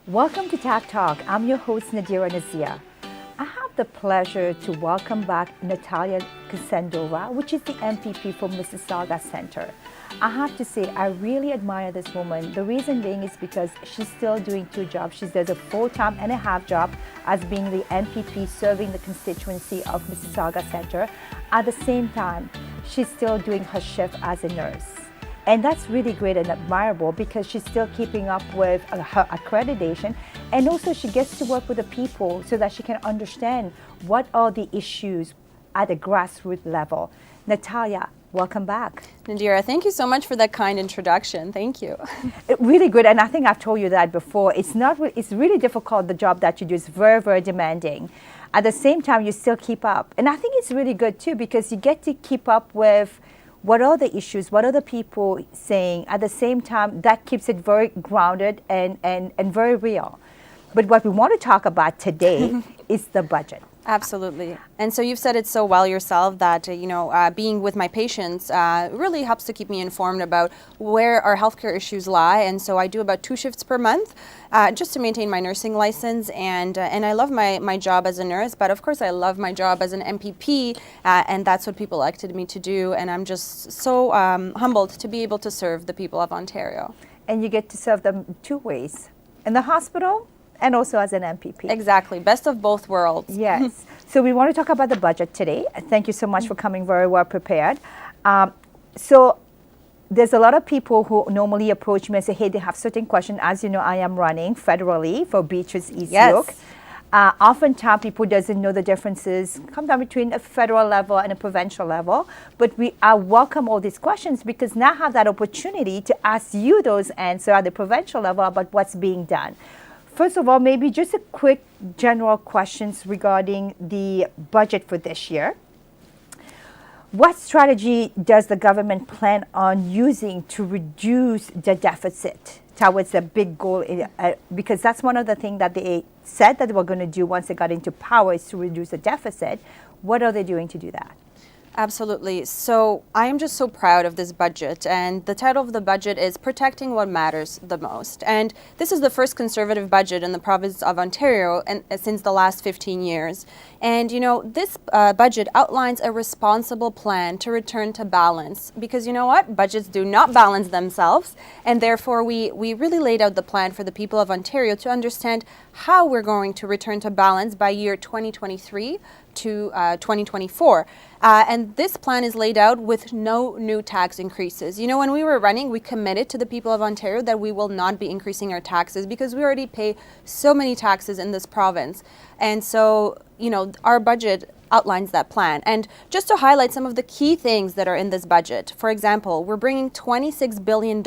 Welcome to TAC Talk. I'm your host, Nadirah Nazeer. I have the pleasure to welcome back Natalia Kusendova, which is the MPP for Mississauga Center. I have to say, I really admire this woman. The reason being is because she's still doing two jobs. She does a full-time and a half job as being the MPP serving the constituency of Mississauga Center. At the same time, she's still doing her shift as a nurse. And that's really great and admirable because she's still keeping up with her accreditation, and also she gets to work with the people so that she can understand what are the issues at a grassroots level. Natalia, welcome back. Nadirah, thank you so much for that kind introduction. Thank you. Really good, and I think I've told you that before. It's really difficult, the job that you do is very, very demanding. At the same time, you still keep up. And I think it's really good too because you get to keep up with what are the issues, what are the people saying. At the same time, that keeps it very grounded and very real. But what we want to talk about today is the budget. Absolutely. And so you've said it so well yourself that, being with my patients really helps to keep me informed about where our healthcare issues lie. And so I do about 2 shifts per month just to maintain my nursing license. And I love my job as a nurse, but of course I love my job as an MPP, and that's what people elected me to do. And I'm just so humbled to be able to serve the people of Ontario. And you get to serve them 2 ways, in the hospital and also as an MPP. Exactly. Best of both worlds. Yes. So we want to talk about the budget today. Thank you so much for coming very well prepared. So there's a lot of people who normally approach me and say, hey, they have certain questions. As you know, I am running federally for Beatrice East York. Yes. Oftentimes people doesn't know the differences come down between a federal level and a provincial level. But I welcome all these questions because now I have that opportunity to ask you those answers at the provincial level about what's being done. First of all, maybe just a quick general questions regarding the budget for this year. What strategy does the government plan on using to reduce the deficit towards the big goal? Because that's one of the things that they said that they were going to do once they got into power is to reduce the deficit. What are they doing to do that? Absolutely. So I am just so proud of this budget, and the title of the budget is Protecting What Matters the Most. And this is the first Conservative budget in the province of Ontario since the last 15 years. And this budget outlines a responsible plan to return to balance, because you know what? Budgets do not balance themselves, and therefore we really laid out the plan for the people of Ontario to understand how we're going to return to balance by year 2023 to 2024. And this plan is laid out with no new tax increases. When we were running, we committed to the people of Ontario that we will not be increasing our taxes because we already pay so many taxes in this province. And so, our budget outlines that plan. And just to highlight some of the key things that are in this budget, for example, we're bringing $26 billion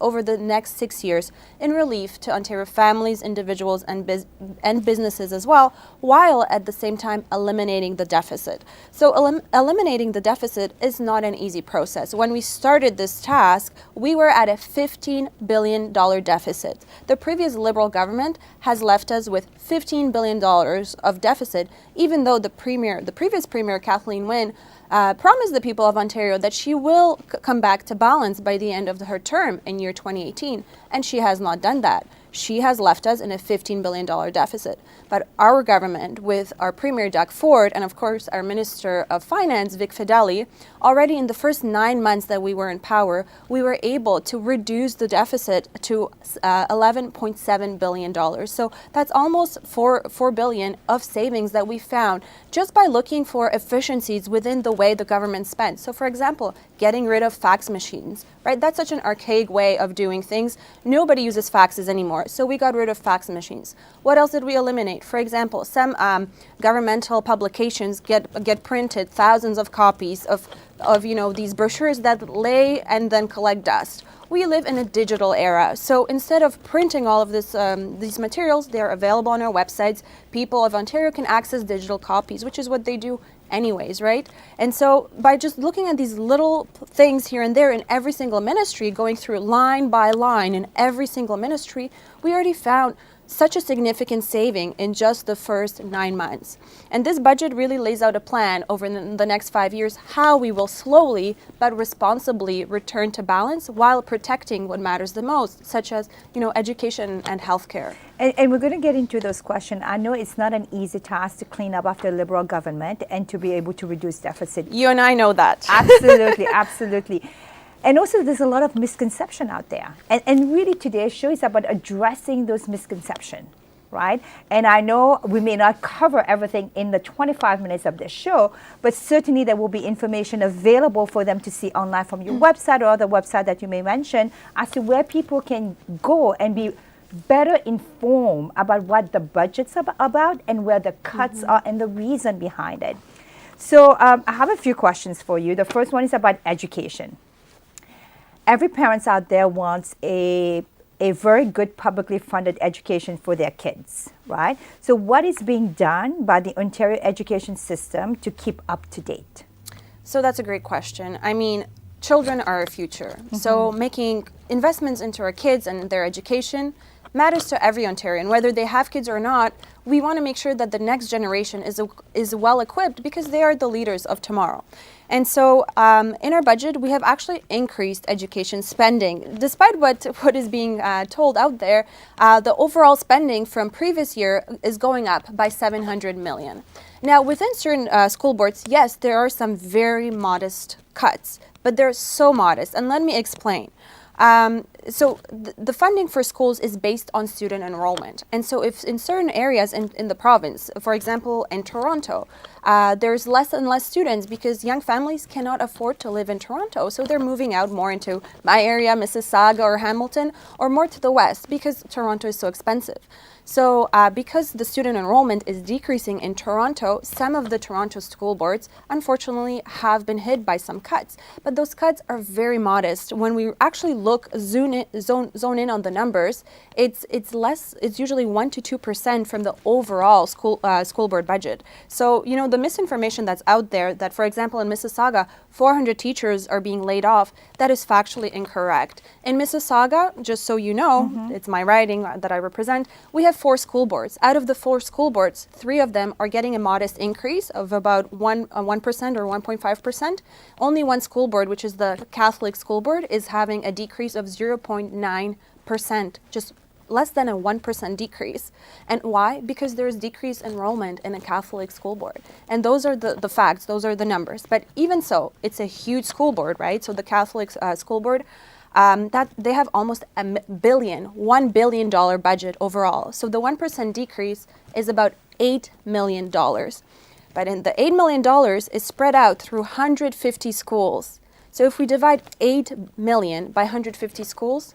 over the next 6 years in relief to Ontario families, individuals, and businesses as well, while at the same time eliminating the deficit. So eliminating the deficit is not an easy process. When we started this task, we were at a $15 billion deficit. The previous Liberal government has left us with $15 billion of deficit, even though the previous Premier, Kathleen Wynne, promised the people of Ontario that she will come back to balance by the end of her term in year 2018, and she has not done that. She has left us in a $15 billion deficit. But our government, with our Premier Doug Ford and of course our Minister of Finance, Vic Fedeli, already in the first 9 months that we were in power, we were able to reduce the deficit to $11.7 billion. So that's almost $4 billion of savings that we found just by looking for efficiencies within the way the government spent. So for example, getting rid of fax machines, right? That's such an archaic way of doing things. Nobody uses faxes anymore. So we got rid of fax machines. What else did we eliminate? For example, some governmental publications get printed thousands of copies of these brochures that lay and then collect dust. We live in a digital era, so instead of printing all of these materials, they're available on our websites. People of Ontario can access digital copies, which is what they do anyways, right? And so by just looking at these little things here and there in every single ministry, going through line by line in every single ministry, we already found such a significant saving in just the first 9 months. And this budget really lays out a plan over the next 5 years how we will slowly but responsibly return to balance while protecting what matters the most, such as, education and healthcare. And we're going to get into those questions. I know it's not an easy task to clean up after a Liberal government and to be able to reduce deficit. You and I know that. Absolutely, absolutely. And also there's a lot of misconception out there. And really today's show is about addressing those misconceptions, right? And I know we may not cover everything in the 25 minutes of this show, but certainly there will be information available for them to see online from your website or other website that you may mention as to where people can go and be better informed about what the budget's about and where the cuts are and the reason behind it. So I have a few questions for you. The first one is about education. Every parent out there wants a very good publicly funded education for their kids, right? So what is being done by the Ontario education system to keep up to date? So that's a great question. I mean, children are our future. So making investments into our kids and their education matters to every Ontarian. Whether they have kids or not, we want to make sure that the next generation is well equipped because they are the leaders of tomorrow. And so in our budget, we have actually increased education spending. Despite what is being told out there, the overall spending from previous year is going up by 700 million. Now, within certain school boards, yes, there are some very modest cuts, but they're so modest. And let me explain. So the funding for schools is based on student enrollment. And so if in certain areas in the province, for example, in Toronto, there's less and less students because young families cannot afford to live in Toronto. So they're moving out more into my area, Mississauga or Hamilton, or more to the west because Toronto is so expensive. So because the student enrollment is decreasing in Toronto, some of the Toronto school boards, unfortunately, have been hit by some cuts. But those cuts are very modest. When we actually zone in on the numbers, it's usually 1 to 2% from the overall school board budget. So, the misinformation that's out there that, for example, in Mississauga, 400 teachers are being laid off, that is factually incorrect. In Mississauga, just so you know, it's my riding that I represent, we have 4 school boards. Out of the 4 school boards, 3 of them are getting a modest increase of about 1% or 1.5%. Only one school board, which is the Catholic school board, is having a decrease of 0.9%, just less than a 1% decrease. And why? Because there's decreased enrollment in a Catholic school board. And those are the facts, those are the numbers. But even so, it's a huge school board, right? So the Catholic school board, that they have almost $1 billion budget overall. So the 1% decrease is about $8 million. But in the $8 million is spread out through 150 schools. So if we divide 8 million by 150 schools,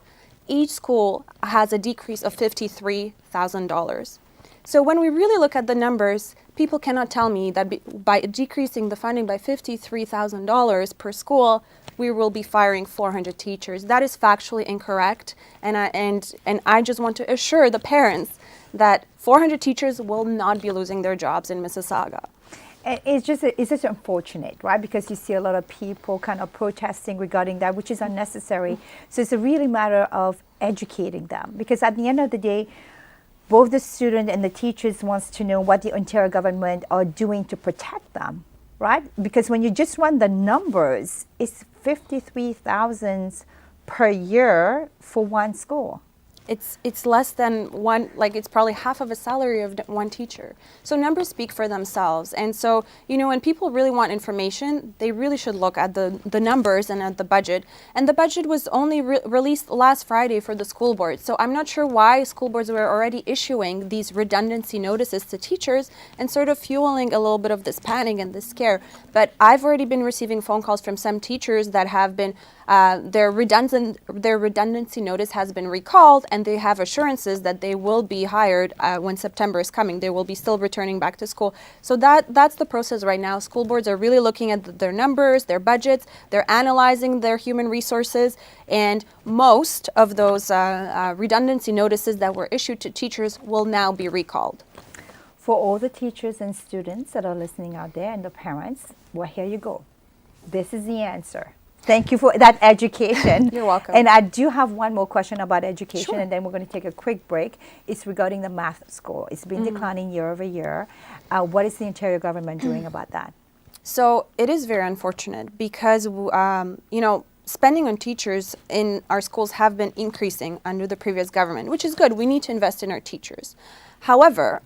each school has a decrease of $53,000. So when we really look at the numbers, people cannot tell me that by decreasing the funding by $53,000 per school, we will be firing 400 teachers. That is factually incorrect, and I just want to assure the parents that 400 teachers will not be losing their jobs in Mississauga. It's just unfortunate, right? Because you see a lot of people kind of protesting regarding that, which is unnecessary. So it's a really matter of educating them, because at the end of the day, both the student and the teachers wants to know what the Ontario government are doing to protect them, right? Because when you just run the numbers, it's 53,000 per year for one school. It's less than one, like it's probably half of a salary of one teacher. So numbers speak for themselves. And so, when people really want information, they really should look at the numbers and at the budget. And the budget was only released last Friday for the school board. So I'm not sure why school boards were already issuing these redundancy notices to teachers and sort of fueling a little bit of this panic and this scare. But I've already been receiving phone calls from some teachers that have been their redundancy notice has been recalled, and they have assurances that they will be hired when September is coming. They will be still returning back to school. So that's the process right now. School boards are really looking at their numbers, their budgets. They're analyzing their human resources, and most of those redundancy notices that were issued to teachers will now be recalled. For all the teachers and students that are listening out there and the parents, well, here you go. This is the answer. Thank you for that education. You're welcome. And I do have one more question about education, Sure. and then we're going to take a quick break. It's regarding the math score. It's been declining year over year. What is the Ontario government doing about that? So it is very unfortunate because, spending on teachers in our schools have been increasing under the previous government, which is good. We need to invest in our teachers. However,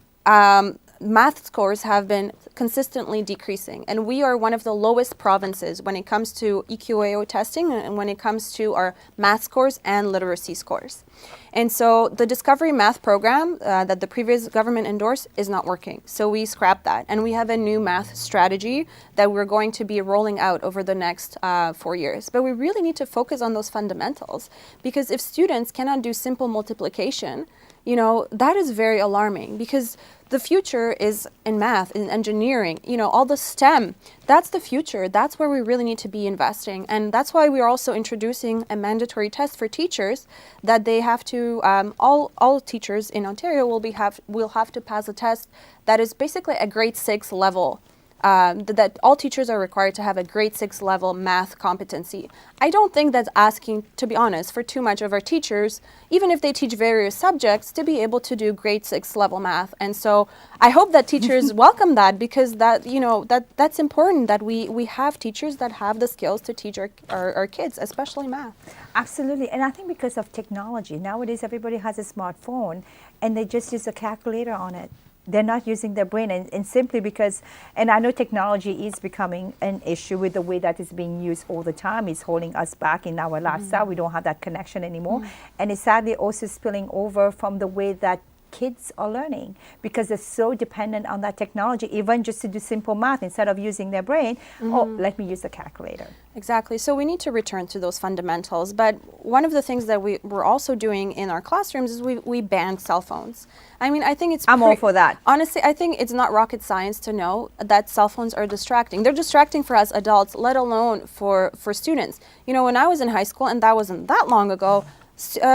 math scores have been consistently decreasing, and we are one of the lowest provinces when it comes to EQAO testing and when it comes to our math scores and literacy scores. And so the Discovery Math program that the previous government endorsed is not working. So we scrapped that, and we have a new math strategy that we're going to be rolling out over the next 4 years. But we really need to focus on those fundamentals, because if students cannot do simple multiplication, that is very alarming, because the future is in math, in engineering, all the STEM. That's the future. That's where we really need to be investing. And that's why we are also introducing a mandatory test for teachers that they have to, all teachers in Ontario will have to pass a test that is basically a grade 6 level. That all teachers are required to have a grade 6 level math competency. I don't think that's asking, to be honest, for too much of our teachers, even if they teach various subjects, to be able to do grade 6 level math. And so I hope that teachers welcome that, because that's important, that we have teachers that have the skills to teach our kids, especially math. Absolutely. And I think because of technology, nowadays everybody has a smartphone and they just use a calculator on it. They're not using their brain, and simply because, and I know technology is becoming an issue with the way that it's being used all the time. It's holding us back in our lifestyle. We don't have that connection anymore. And it's sadly also spilling over from the way that kids are learning, because they're so dependent on that technology, even just to do simple math. Instead of using their brain, oh, let me use a calculator. Exactly. So we need to return to those fundamentals. But one of the things that we're also doing in our classrooms is we ban cell phones. I mean, I think it's... I'm all for that. Honestly, I think it's not rocket science to know that cell phones are distracting. They're distracting for us adults, let alone for students. When I was in high school, and that wasn't that long ago,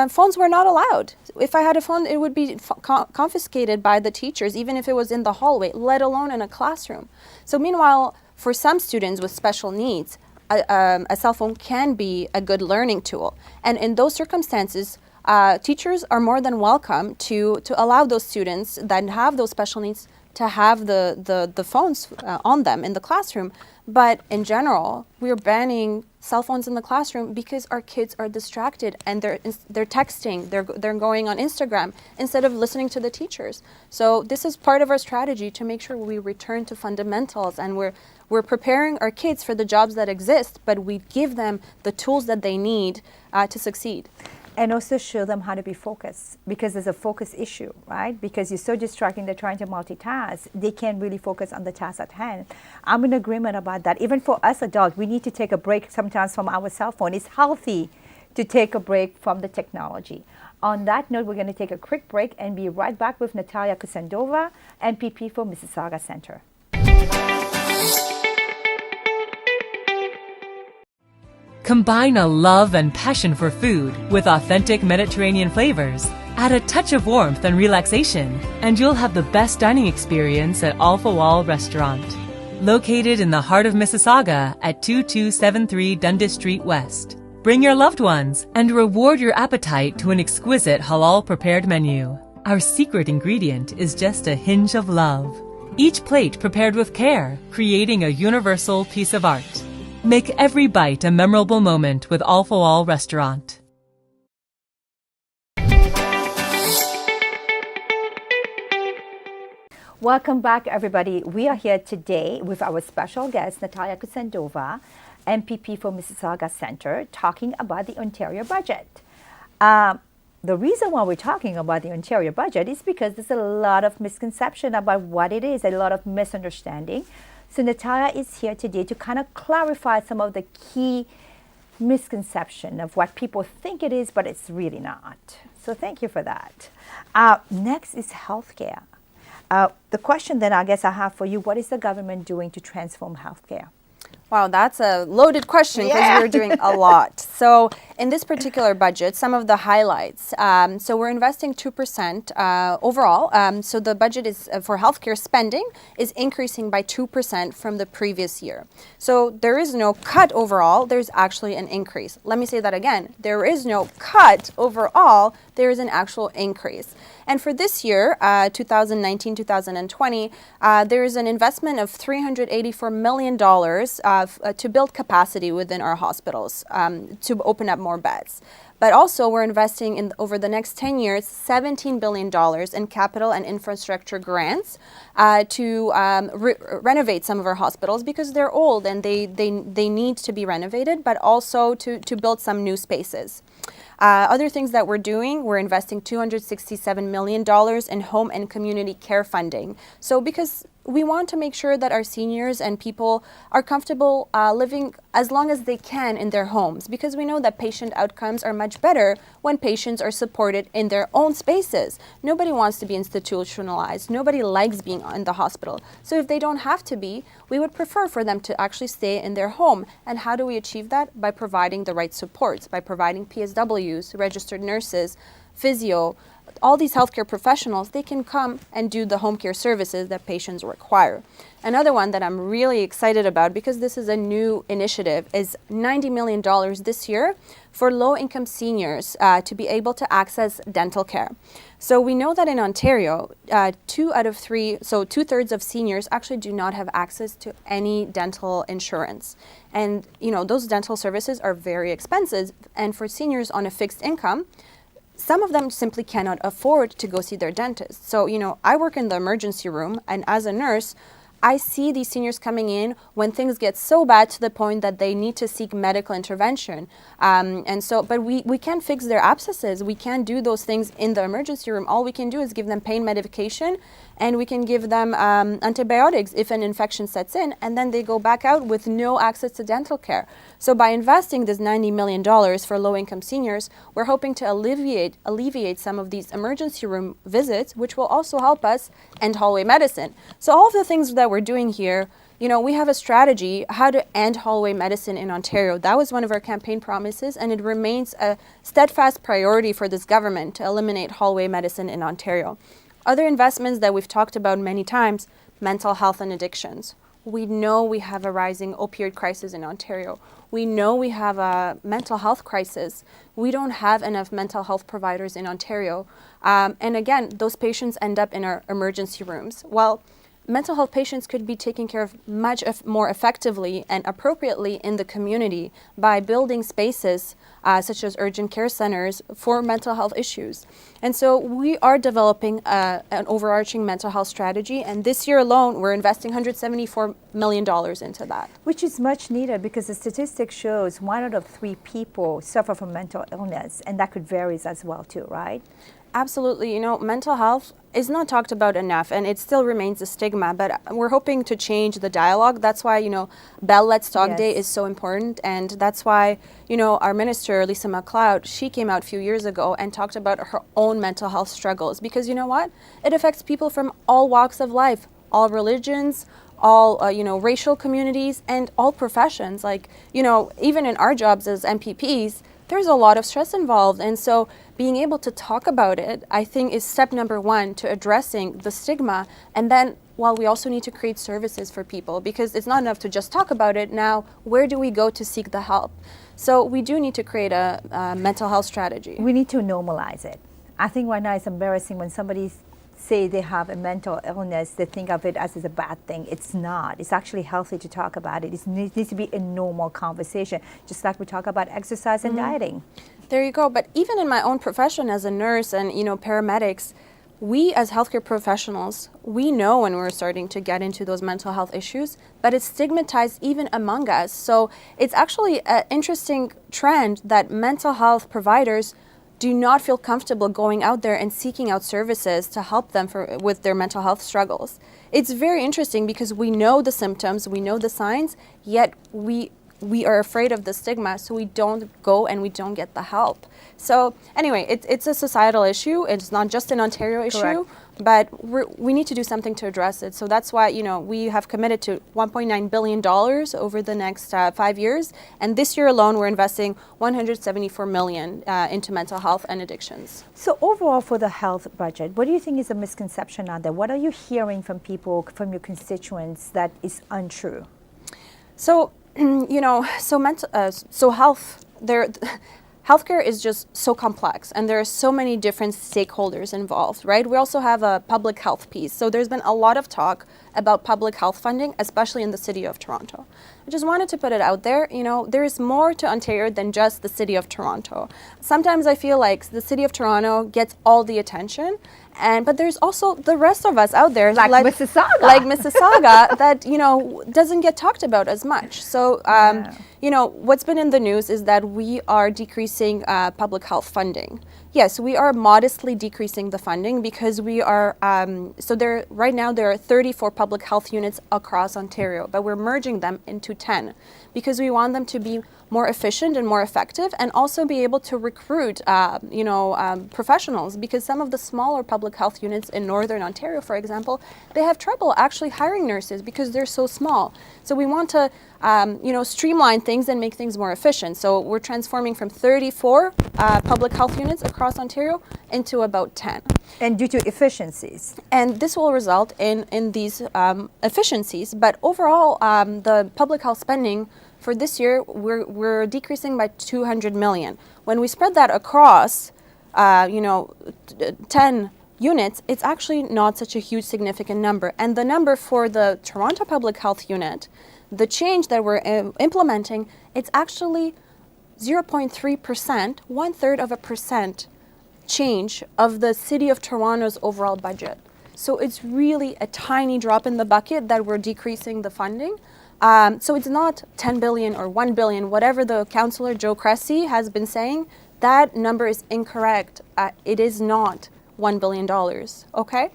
phones were not allowed. If I had a phone, it would be confiscated by the teachers, even if it was in the hallway, let alone in a classroom. So meanwhile, for some students with special needs, a cell phone can be a good learning tool. And in those circumstances, teachers are more than welcome to allow those students that have those special needs to have the phones on them in the classroom. But in general, we're banning cell phones in the classroom because our kids are distracted and they're texting, they're going on Instagram instead of listening to the teachers. So this is part of our strategy to make sure we return to fundamentals, and we're preparing our kids for the jobs that exist, but we give them the tools that they need to succeed. And also show them how to be focused, because there's a focus issue, right? Because you're so distracting, they're trying to multitask, they can't really focus on the task at hand. I'm in agreement about that. Even for us adults, we need to take a break sometimes from our cell phone. It's healthy to take a break from the technology. On that note, we're going to take a quick break and be right back with Natalia Kusendova, MPP for Mississauga Centre. Combine a love and passion for food with authentic Mediterranean flavors. Add a touch of warmth and relaxation, and you'll have the best dining experience at Alpha Wall Restaurant. Located in the heart of Mississauga at 2273 Dundas Street West. Bring your loved ones and reward your appetite to an exquisite halal prepared menu. Our secret ingredient is just a hinge of love. Each plate prepared with care, creating a universal piece of art. Make every bite a memorable moment with Alpha Wall Restaurant. Welcome back, everybody. We are here today with our special guest, Natalia Kusendova, MPP for Mississauga Centre, talking about the Ontario budget. The reason why we're talking about the Ontario budget is because there's a lot of misconception about what it is, a lot of misunderstanding. So Natalia is here today to kind of clarify some of the key misconception of what people think it is, but it's really not. So thank you for that. Next is healthcare. The question that I guess I have for you, what is the government doing to transform healthcare? Wow, that's a loaded question, because we're doing a lot. So in this particular budget, some of the highlights. So we're investing 2% overall. So the budget is for healthcare spending is increasing by 2% from the previous year. So there is no cut overall. There's actually an increase. Let me say that again. There is no cut overall. There is an actual increase. And for this year, 2019-2020, there is an investment of $384 million to build capacity within our hospitals, to open up more beds. But also we're investing in over the next 10 years, $17 billion in capital and infrastructure grants to renovate some of our hospitals because they're old and they need to be renovated, but also to build some new spaces. Other things that we're doing, we're investing $267 million in home and community care funding. So because we want to make sure that our seniors and people are comfortable living as long as they can in their homes, because we know that patient outcomes are much better when patients are supported in their own spaces. Nobody wants to be institutionalized. Nobody likes being in the hospital. So if they don't have to be, we would prefer for them to actually stay in their home. And how do we achieve that? By providing the right supports, by providing PSWs, registered nurses, physio, all these healthcare professionals, they can come and do the home care services that patients require. Another one that I'm really excited about, because this is a new initiative, is $90 million this year for low-income seniors to be able to access dental care. So we know that in Ontario, 2 out of 3, so 2/3 of seniors actually do not have access to any dental insurance. And, you know, those dental services are very expensive. And for seniors on a fixed income, some of them simply cannot afford to go see their dentist. So, you know, I work in the emergency room, and as a nurse, I see these seniors coming in when things get so bad to the point that they need to seek medical intervention. But we can't fix their abscesses. We can't do those things in the emergency room. All we can do is give them pain medication, and we can give them antibiotics if an infection sets in, and then they go back out with no access to dental care. So by investing this $90 million for low-income seniors, we're hoping to alleviate some of these emergency room visits, which will also help us end hallway medicine. So all of the things that we're doing here, you know, we have a strategy how to end hallway medicine in Ontario. That was one of our campaign promises, and it remains a steadfast priority for this government to eliminate hallway medicine in Ontario. Other investments that we've talked about many times, mental health and addictions. We know we have a rising opioid crisis in Ontario. We know we have a mental health crisis. We don't have enough mental health providers in Ontario. And again, those patients end up in our emergency rooms. Well, mental health patients could be taken care of much more effectively and appropriately in the community by building spaces such as urgent care centers for mental health issues. And so we are developing an overarching mental health strategy, and this year alone we're investing $174 million into that. Which is much needed, because the statistic shows 1 out of 3 people suffer from mental illness, and that could vary as well too, right? Absolutely. You know, mental health is not talked about enough, and it still remains a stigma, but we're hoping to change the dialogue. That's why, you know, Bell Let's Talk Day is so important, and that's why, you know, our minister, Lisa MacLeod, she came out a few years ago and talked about her own mental health struggles, because you know what? It affects people from all walks of life, all religions, all, you know, racial communities, and all professions. Like, you know, even in our jobs as MPPs, there's a lot of stress involved. And so being able to talk about it, I think, is step number 1 to addressing the stigma. And then, well, we also need to create services for people, because it's not enough to just talk about it. Now, where do we go to seek the help? So we do need to create a mental health strategy. We need to normalize it. I think right now it's embarrassing when somebody say they have a mental illness, they think of it as a bad thing. It's not. It's actually healthy to talk about it. It needs to be a normal conversation, just like we talk about exercise and dieting. There you go. But even in my own profession as a nurse and, you know, paramedics, we as healthcare professionals, we know when we're starting to get into those mental health issues, but it's stigmatized even among us. So it's actually an interesting trend that mental health providers do not feel comfortable going out there and seeking out services to help them with their mental health struggles. It's very interesting, because we know the symptoms, we know the signs, yet we are afraid of the stigma, so we don't go and we don't get the help. So anyway, it's a societal issue. It's not just an Ontario issue, but we need to do something to address it. So that's why, we have committed to $1.9 billion over the next 5 years. And this year alone, we're investing $174 million into mental health and addictions. So overall for the health budget, what do you think is a misconception out there? What are you hearing from people, from your constituents that is untrue? So, healthcare is just so complex, and there are so many different stakeholders involved, right? We also have a public health piece. So there's been a lot of talk about public health funding, especially in the city of Toronto. I just wanted to put it out there, there is more to Ontario than just the city of Toronto. Sometimes I feel like the city of Toronto gets all the attention, but there's also the rest of us out there, like Mississauga, that doesn't get talked about as much. So what's been in the news is that we are decreasing public health funding. Yes, we are modestly decreasing the funding because we are, right now there are 34 public health units across Ontario, but we're merging them into 10 because we want them to be more efficient and more effective, and also be able to recruit, professionals, because some of the smaller public health units in Northern Ontario, for example, they have trouble actually hiring nurses because they're so small. So we want to, streamline things and make things more efficient. So we're transforming from 34 public health units across Ontario into about 10. And due to efficiencies. And this will result in these efficiencies. But overall, the public health spending for this year, we're decreasing by $200 million. When we spread that across, 10 units, it's actually not such a huge significant number. And the number for the Toronto Public Health Unit, the change that we're implementing, it's actually 0.3%, 1/3% change of the City of Toronto's overall budget. So it's really a tiny drop in the bucket that we're decreasing the funding. So it's not 10 billion or 1 billion, whatever the Councillor Joe Cressy has been saying, that number is incorrect. It is not $1 billion, okay?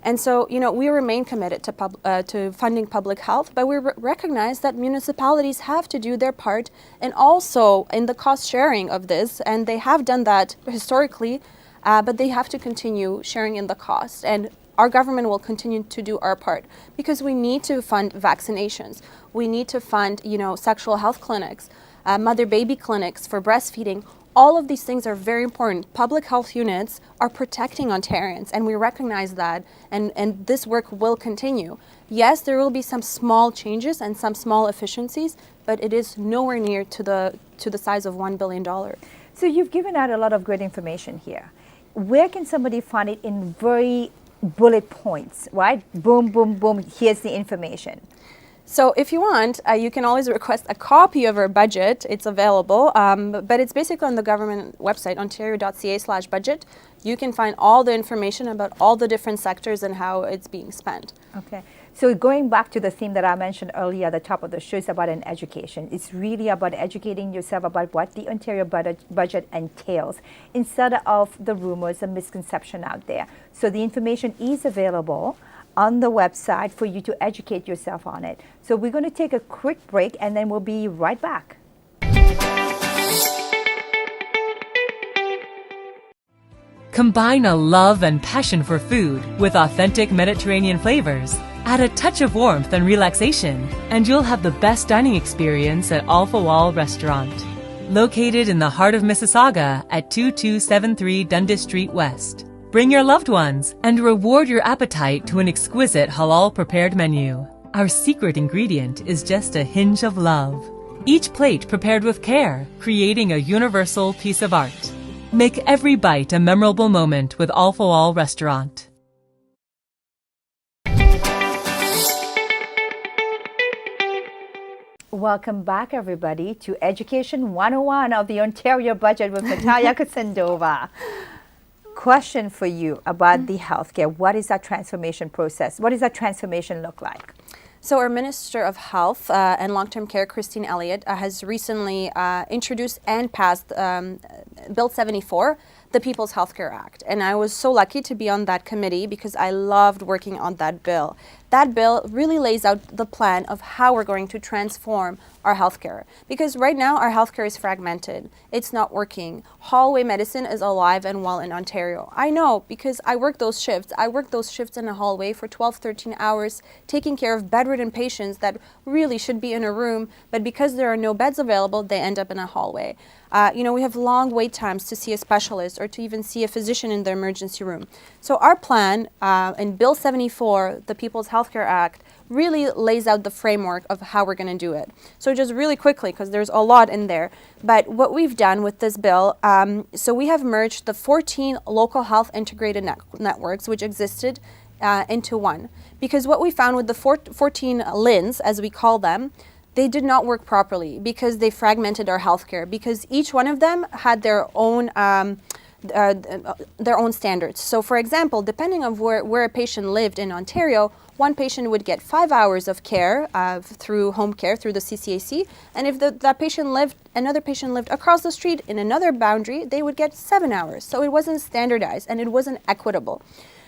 And so, we remain committed to funding public health, but we recognize that municipalities have to do their part, and also in the cost sharing of this, and they have done that historically, but they have to continue sharing in the cost. And our government will continue to do our part because we need to fund vaccinations. We need to fund, sexual health clinics, mother-baby clinics for breastfeeding. All of these things are very important. Public health units are protecting Ontarians, and we recognize that, and this work will continue. Yes, there will be some small changes and some small efficiencies, but it is nowhere near to the size of $1 billion. So you've given out a lot of great information here. Where can somebody find it in very bullet points, right? Boom, boom, boom, here's the information. So if you want, you can always request a copy of our budget. It's available, but it's basically on the government website, ontario.ca/budget. You can find all the information about all the different sectors and how it's being spent. Okay. So going back to the theme that I mentioned earlier at the top of the show, is about an education. It's really about educating yourself about what the Ontario budget entails, instead of the rumors and misconception out there. So the information is available on the website for you to educate yourself on it. So we're going to take a quick break, and then we'll be right back. Combine a love and passion for food with authentic Mediterranean flavors. Add a touch of warmth and relaxation, and you'll have the best dining experience at Alpha Wall Restaurant. Located in the heart of Mississauga at 2273 Dundas Street West. Bring your loved ones and reward your appetite to an exquisite halal-prepared menu. Our secret ingredient is just a hinge of love. Each plate prepared with care, creating a universal piece of art. Make every bite a memorable moment with Alpha Wall Restaurant. Welcome back, everybody, to Education 101 of the Ontario Budget with Natalia Kusendova. Question for you about the healthcare. What is that transformation process? What does that transformation look like? So our Minister of Health and Long-Term Care, Christine Elliott, has recently introduced and passed Bill 74 the People's Healthcare Act. And I was so lucky to be on that committee because I loved working on that bill. That bill really lays out the plan of how we're going to transform our healthcare. Because right now our healthcare is fragmented. It's not working. Hallway medicine is alive and well in Ontario. I know because I work those shifts. I work those shifts in a hallway for 12, 13 hours, taking care of bedridden patients that really should be in a room, but because there are no beds available, they end up in a hallway. We have long wait times to see a specialist or to even see a physician in the emergency room. So our plan in Bill 74, the People's Healthcare Act, really lays out the framework of how we're going to do it. So just really quickly, because there's a lot in there, but what we've done with this bill, so we have merged the 14 local health integrated networks which existed into one. Because what we found with the 14 LHINs, as we call them, they did not work properly because they fragmented our healthcare, because each one of them had their own standards. So for example, depending on where a patient lived in Ontario, one patient would get 5 hours of care through home care, through the CCAC, and if another patient lived across the street in another boundary, they would get 7 hours. So it wasn't standardized and it wasn't equitable.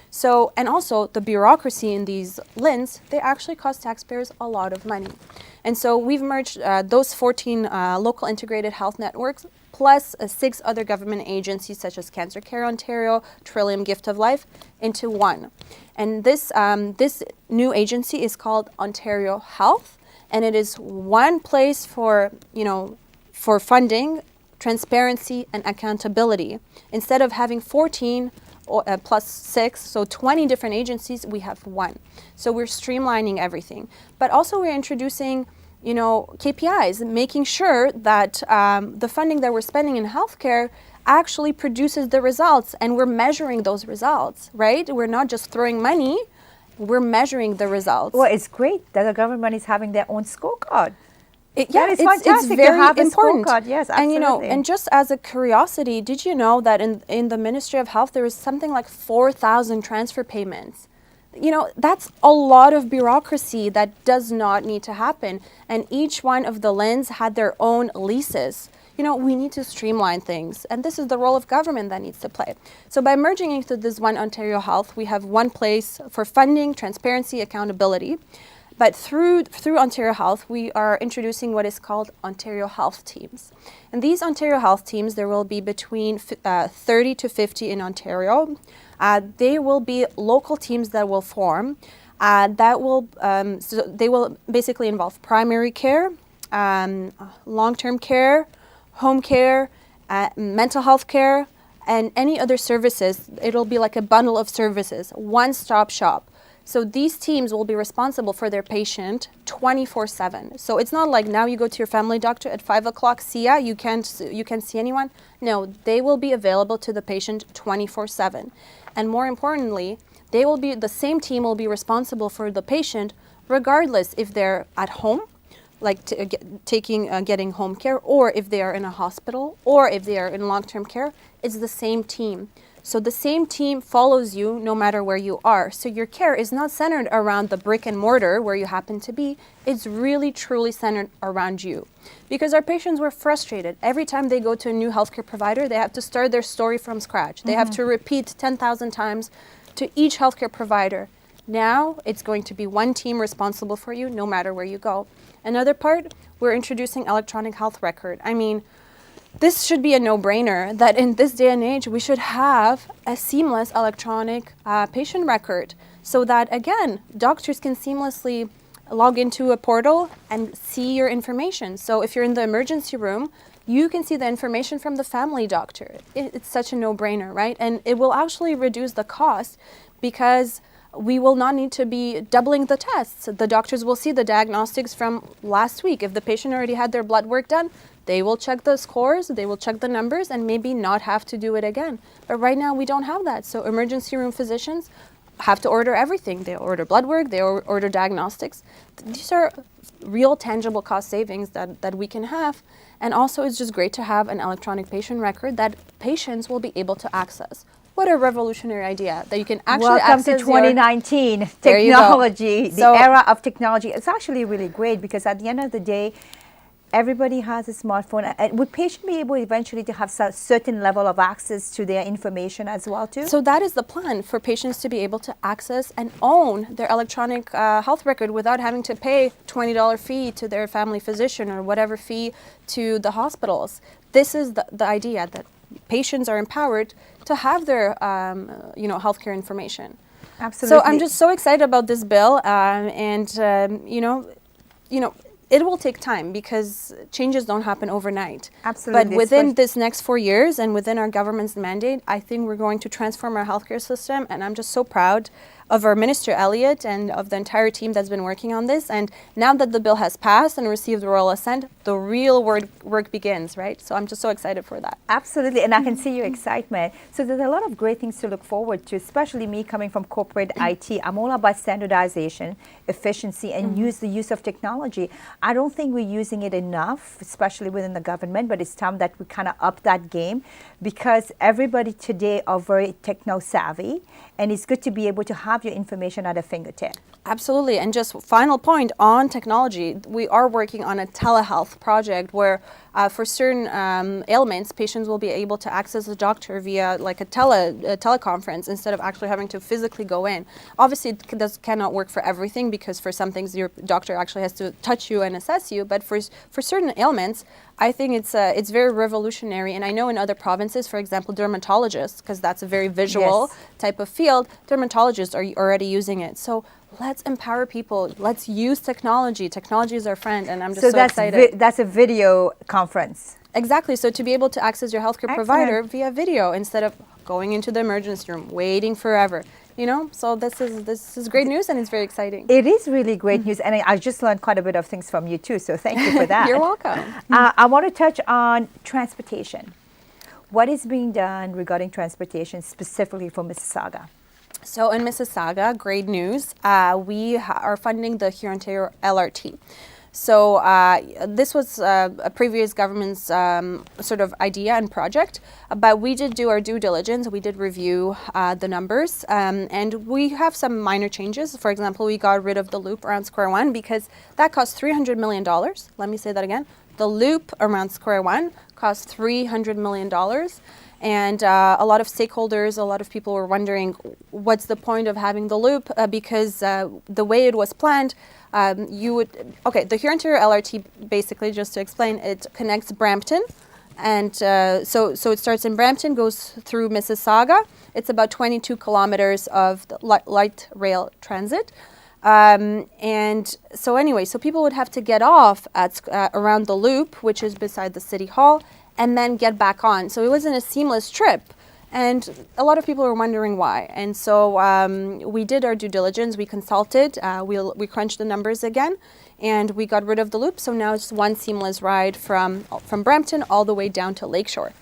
So, and also the bureaucracy in these LHINs, they actually cost taxpayers a lot of money. And so we've merged those 14 local integrated health networks plus 6 other government agencies such as Cancer Care Ontario, Trillium Gift of Life into one. And this new agency is called Ontario Health, and it is one place for funding, transparency, and accountability. Instead of having 14 plus 6, so 20 different agencies, we have one. So we're streamlining everything. But also we're introducing, KPIs, making sure that the funding that we're spending in healthcare actually produces the results, and we're measuring those results, right? We're not just throwing money, we're measuring the results. Well, it's great that the government is having their own scorecard. It's fantastic very to have important. A scorecard. Yes, absolutely. And just as a curiosity, did you know that in the Ministry of Health there is something like 4,000 transfer payments? That's a lot of bureaucracy that does not need to happen. And each one of the LHINs had their own leases. We need to streamline things, and this is the role of government that needs to play. So by merging into this one Ontario Health, we have one place for funding, transparency, accountability. But through Ontario Health, we are introducing what is called Ontario Health Teams. And these Ontario Health Teams, there will be between 30 to 50 in Ontario. They will be local teams that will form. So they will basically involve primary care, long-term care, home care, mental health care, and any other services. It'll be like a bundle of services, one-stop shop. So these teams will be responsible for their patient 24/7. So it's not like now you go to your family doctor at 5 o'clock, see ya, you can't see anyone. No, they will be available to the patient 24/7. And more importantly, the same team will be responsible for the patient regardless if they're at home, like getting home care, or if they are in a hospital, or if they are in long-term care. It's the same team. So the same team follows you no matter where you are. So your care is not centered around the brick and mortar where you happen to be. It's really, truly centered around you. Because our patients were frustrated. Every time they go to a new healthcare provider, they have to start their story from scratch. They have to repeat 10,000 times to each healthcare provider. Now it's going to be one team responsible for you no matter where you go. Another part, we're introducing electronic health record. I mean, this should be a no-brainer that in this day and age, we should have a seamless electronic patient record so that, again, doctors can seamlessly log into a portal and see your information. So if you're in the emergency room, you can see the information from the family doctor. It's such a no-brainer, right? And it will actually reduce the cost because we will not need to be doubling the tests. The doctors will see the diagnostics from last week. If the patient already had their blood work done, they will check the scores, they will check the numbers, and maybe not have to do it again. But right now, we don't have that. So emergency room physicians have to order everything. They order blood work, they order diagnostics. These are real tangible cost savings that we can have. And also, it's just great to have an electronic patient record that patients will be able to access. What a revolutionary idea that you can actually access. Welcome to 2019, technology, the era of technology. It's actually really great because at the end of the day, everybody has a smartphone. And would patients be able eventually to have a certain level of access to their information as well too? So that is the plan, for patients to be able to access and own their electronic health record without having to pay $20 fee to their family physician or whatever fee to the hospitals. This is the idea, that patients are empowered to have their healthcare information. Absolutely. So I'm just so excited about this bill, it will take time because changes don't happen overnight. Absolutely. But within this next 4 years and within our government's mandate, I think we're going to transform our healthcare system. And I'm just so proud of our Minister Elliott and of the entire team that's been working on this. And now that the bill has passed and received the royal assent, the real work begins, right? So I'm just so excited for that. Absolutely, and I can see your excitement. So there's a lot of great things to look forward to, especially me coming from corporate IT. I'm all about standardization, efficiency, and the use of technology. I don't think we're using it enough, especially within the government, but it's time that we kind of up that game, because everybody today are very techno-savvy, and it's good to be able to have your information at a fingertip. Absolutely. And just final point on technology, we are working on a telehealth project where for certain ailments, patients will be able to access the doctor via like a teleconference instead of actually having to physically go in. Obviously, this cannot work for everything, because for some things your doctor actually has to touch you and assess you. But for certain ailments, I think it's very revolutionary. And I know in other provinces, for example, dermatologists, because that's a very visual type of field, dermatologists are already using it. So let's empower people. Let's use technology. Technology is our friend, and I'm just so excited. That's a video conference. Exactly. So to be able to access your healthcare provider via video instead of going into the emergency room, waiting forever. So this is great news, and it's very exciting. It is really great news, and I just learned quite a bit of things from you too, so thank you for that. You're welcome. I want to touch on transportation. What is being done regarding transportation specifically for Mississauga? So in Mississauga, great news, we are funding the Hurontario LRT. So this was a previous government's sort of idea and project, but we did do our due diligence. We did review the numbers, and we have some minor changes. For example, we got rid of the loop around Square One because that cost $300 million. Let me say that again. The loop around Square One cost $300 million. And a lot of stakeholders, a lot of people were wondering, what's the point of having the loop? Because the way it was planned, the Hurontario LRT, basically, just to explain, it connects Brampton. And so it starts in Brampton, goes through Mississauga. It's about 22 kilometers of light rail transit. And so people would have to get off at around the loop, which is beside the city hall, and then get back on. So it wasn't a seamless trip. And a lot of people were wondering why. And so we did our due diligence. We consulted. We crunched the numbers again, and we got rid of the loop. So now it's one seamless ride from Brampton all the way down to Lakeshore.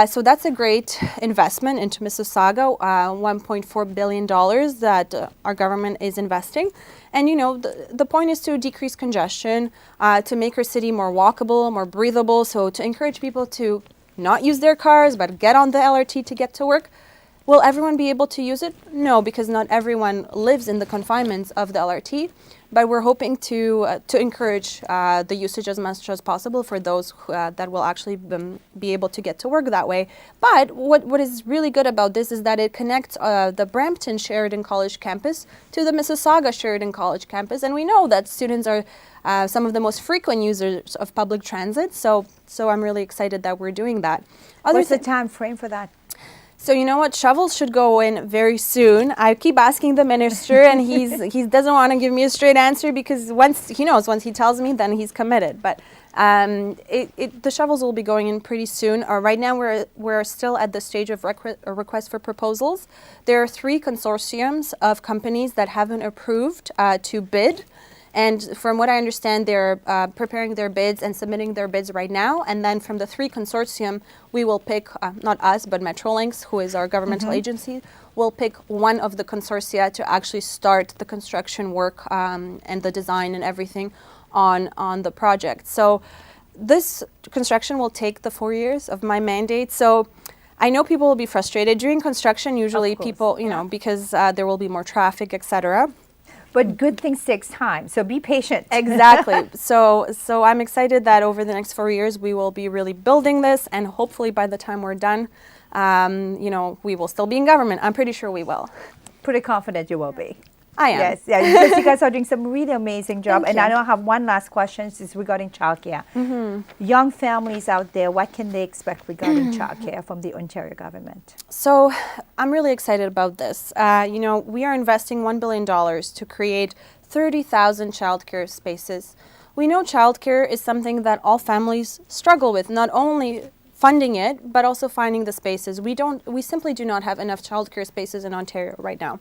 So that's a great investment into Mississauga, $1.4 billion that our government is investing. And, the point is to decrease congestion, to make our city more walkable, more breathable, so to encourage people to not use their cars, but get on the LRT to get to work. Will everyone be able to use it? No, because not everyone lives in the confinements of the LRT. But we're hoping to encourage the usage as much as possible for those that will actually be able to get to work that way. But what is really good about this is that it connects the Brampton Sheridan College campus to the Mississauga Sheridan College campus. And we know that students are some of the most frequent users of public transit. So I'm really excited that we're doing that. What's the time frame for that? So you know what? Shovels should go in very soon. I keep asking the minister, and he doesn't want to give me a straight answer, because once he tells me, then he's committed. But the shovels will be going in pretty soon. Right now, we're still at the stage of request for proposals. There are 3 consortiums of companies that haven't approved to bid. And from what I understand, they're preparing their bids and submitting their bids right now. And then from the 3 consortium, we will pick, not us, but Metrolinx, who is our governmental agency, will pick one of the consortia to actually start the construction work and the design and everything on the project. So this construction will take the 4 years of my mandate. So I know people will be frustrated during construction. Usually people, because there will be more traffic, etc. But good things takes time, so be patient. Exactly. So I'm excited that over the next 4 years we will be really building this, and hopefully by the time we're done, we will still be in government. I'm pretty sure we will. Pretty confident you will be. I am. Yes, yeah, because you guys are doing some really amazing job. Thank And you. I know I have one last question, is regarding childcare. Young families out there, what can they expect regarding childcare from the Ontario government? So I'm really excited about this. We are investing $1 billion to create 30,000 childcare spaces. We know childcare is something that all families struggle with, not only funding it, but also finding the spaces. We simply do not have enough childcare spaces in Ontario right now.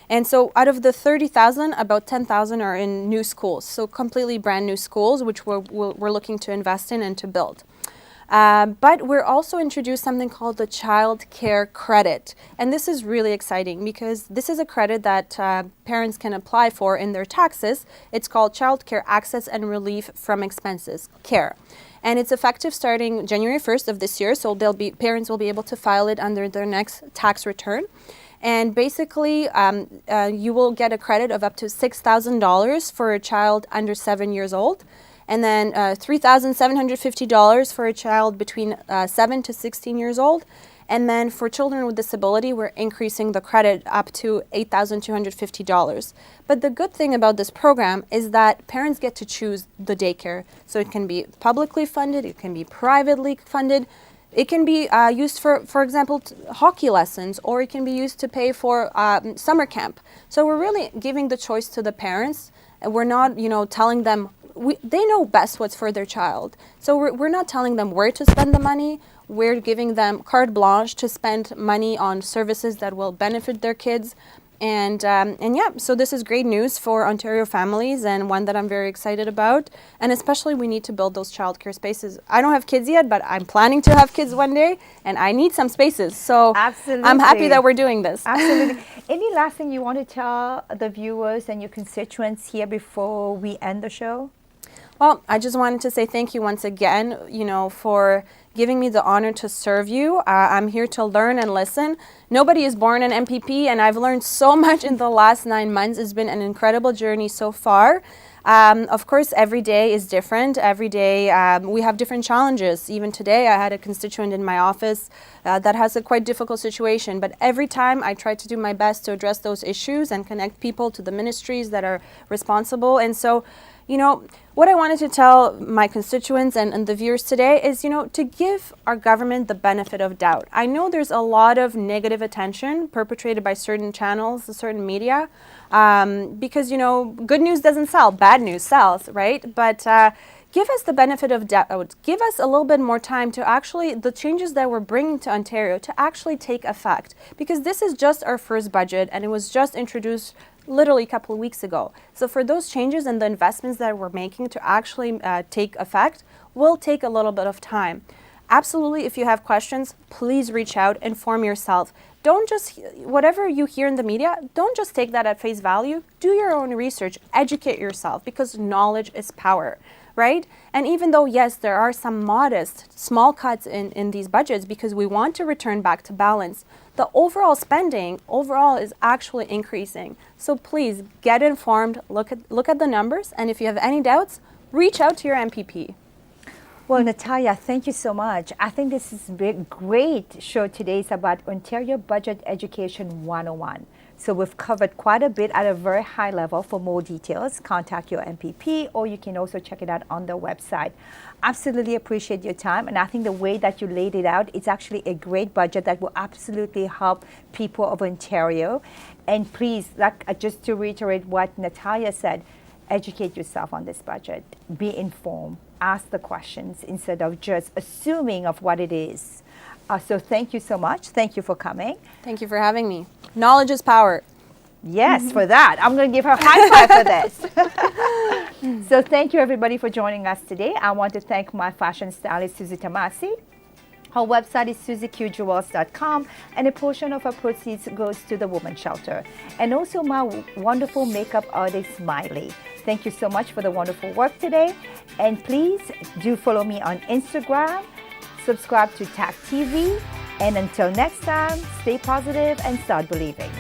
And so out of the 30,000, about 10,000 are in new schools, so completely brand new schools, which we're looking to invest in and to build. But we're also introduced something called the Child Care Credit. And this is really exciting because this is a credit that parents can apply for in their taxes. It's called Child Care Access and Relief from Expenses, CARE. And it's effective starting January 1st of this year, so parents will be able to file it under their next tax return. And basically, you will get a credit of up to $6,000 for a child under 7 years old, and then $3,750 for a child between 7 to 16 years old. And then for children with disability, we're increasing the credit up to $8,250. But the good thing about this program is that parents get to choose the daycare. So it can be publicly funded, it can be privately funded. It can be used for example, hockey lessons, or it can be used to pay for summer camp. So we're really giving the choice to the parents. And we're not, telling them, they know best what's for their child. So we're not telling them where to spend the money. We're giving them carte blanche to spend money on services that will benefit their kids. And so this is great news for Ontario families, and one that I'm very excited about. And especially we need to build those childcare spaces. I don't have kids yet, but I'm planning to have kids one day, and I need some spaces. So Absolutely. I'm happy that we're doing this. Absolutely. Any last thing you want to tell the viewers and your constituents here before we end the show? Well, I just wanted to say thank you once again, for giving me the honor to serve you. I'm here to learn and listen. Nobody is born an MPP, and I've learned so much in the last 9 months. It's been an incredible journey so far. Of course, every day is different. Every day we have different challenges. Even today, I had a constituent in my office that has a quite difficult situation. But every time I try to do my best to address those issues and connect people to the ministries that are responsible. And so, what I wanted to tell my constituents and the viewers today is, to give our government the benefit of doubt. I know there's a lot of negative attention perpetrated by certain channels, certain media, because, good news doesn't sell, bad news sells, right? But give us the benefit of doubt. Give us a little bit more time to actually, the changes that we're bringing to Ontario to actually take effect. Because this is just our first budget, and it was just introduced literally a couple of weeks ago. So for those changes and the investments that we're making to actually take effect will take a little bit of time. Absolutely, if you have questions, please reach out, inform yourself. Don't just, whatever you hear in the media, don't just take that at face value. Do your own research, educate yourself, because knowledge is power, right? And even though, yes, there are some modest, small cuts in these budgets because we want to return back to balance, the overall spending is actually increasing. So please get informed, look at the numbers, and if you have any doubts, reach out to your MPP. Well, Natalia, thank you so much. I think this is a great show today. It's about Ontario Budget Education 101. So we've covered quite a bit at a very high level. For more details, contact your MPP, or you can also check it out on the website. Absolutely appreciate your time, and I think the way that you laid it out, it's actually a great budget that will absolutely help people of Ontario. And please, just to reiterate what Natalia said, educate yourself on this budget. Be informed. Ask the questions instead of just assuming of what it is. So thank you so much. Thank you for coming. Thank you for having me. Knowledge is power. Yes, for that. I'm going to give her a high five for this. So thank you, everybody, for joining us today. I want to thank my fashion stylist, Susie Tamasi. Her website is SusieQJewels.com, and a portion of her proceeds goes to the Women's Shelter. And also my wonderful makeup artist, Miley. Thank you so much for the wonderful work today. And please do follow me on Instagram, subscribe to TAC TV, and until next time, stay positive and start believing.